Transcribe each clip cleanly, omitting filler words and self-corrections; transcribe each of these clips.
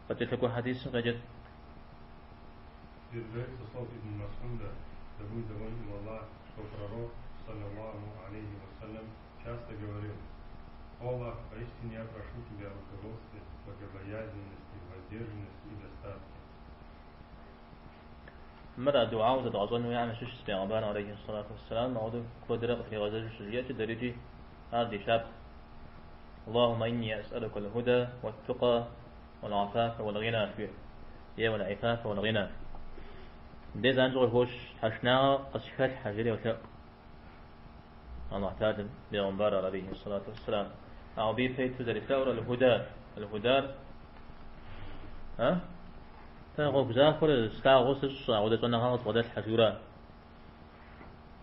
قد تكون حديث قد يرجع تصوت ابن مسعود دبون والله شكره صلى الله عليه وسلم часто говорил: Аллах, поистине я прошу тебя о руководстве, богобоязненности, воздержанности и достатке. مرة دعاء وتتغزون ويعمل شش بيغمبان عليه الصلاة والسلام موضوع قدرة في غزل الشجية درجي هذه شاب اللهم إني أسألك الهدى والتقى والعفاف والغنى فيه يا والعفاف والغنى دي زانجو هوش حشنا قصفات حجري وتاء الله تعالى بيغمبان عليه الصلاة والسلام أو بيفيت ذلك ثورة الهدى ها تقول بزاكر استعوذ الصعود تنهى صعود الحجورة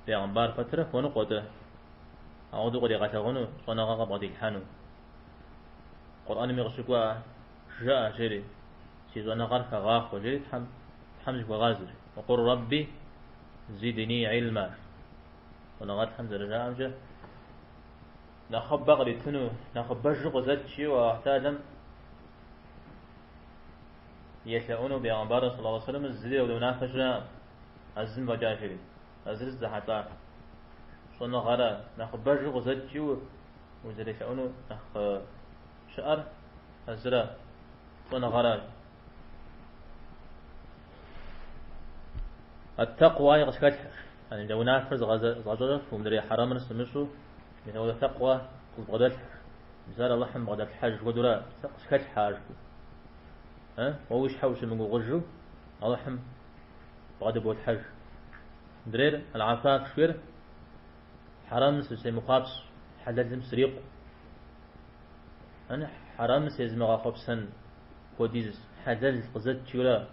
بيغمبار فترة ونقطة أعوذ قد يغتغن صنغا قبض الحانو قرآن مغشقوا جاء جري سيزونا غرفة غاق وجري حمز وغازر وقل ربي زدني علما ونغات حمز رجاء أمجا نخب بغري تنو نخب بجق زدشي واحتاجم يشاؤون بيغمبار صلى الله عليه وسلم الزدي ودونا فجنا الزن وجاشري الزرز زحطا صنع غرا نخب بجق زدشي وزري يشاؤون نخ شعر الزرا صنع غرا التقوى يغسكت يعني لو نافذ غزل ومدري حرام نستمشوا من هو التقوى بغداد مثال الله حم بغداد الحج ودرا سكت حاج ها ووش حوش من غجو الله حم بغداد بود حج درير العفاف شوير حرام سي مقابس حلال زم سريق انا حرام سي زم غاخبسن وديز حلال قزت شولا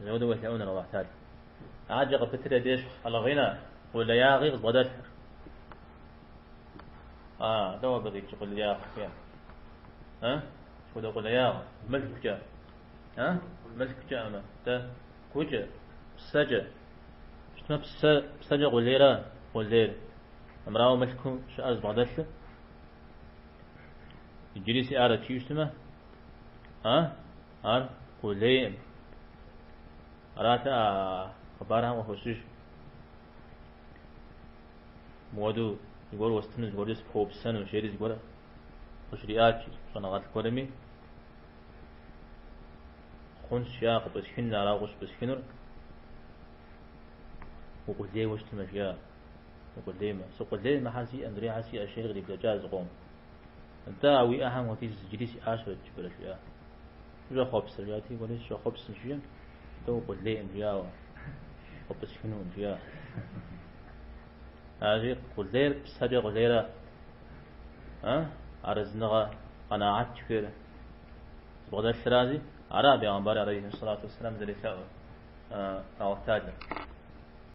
زود وتعون الله تعالى عاجق بتر ديش الغنى ولا ياغي غداد دوا بديك تقول يا أخي ها شو تقول يا ملك جاء ها ملك جاء ما تا كوجا سجى شنو سجى غليرة غلير أمراو ملكم شأز بعدش يجلس على تيوسمه ها غليم راتا خبرها وخشش مودو يقول وستنز يقول يسبحوا بالسنة وشيريز يقول خشريات صنعات الكرمي خنش شاق بس حنا على غش بس حنر وقل ليه وش تمشيا وقل ليه ما سقل ليه ما حاسي أندري حاسي أشياء غريبة جاز قوم أنت أوي أهم وتيز جليس عاشر تجبر شيء شو خبز رجاتي ولا شو خبز نشيا تو قل ليه أندريا خبز حنو أندريا هذه قليل بسجى قليلة أرزنغا قناعات كثيرة بغداد الشرازي عربي عن باري عليه الصلاة والسلام ذلك أو تاجر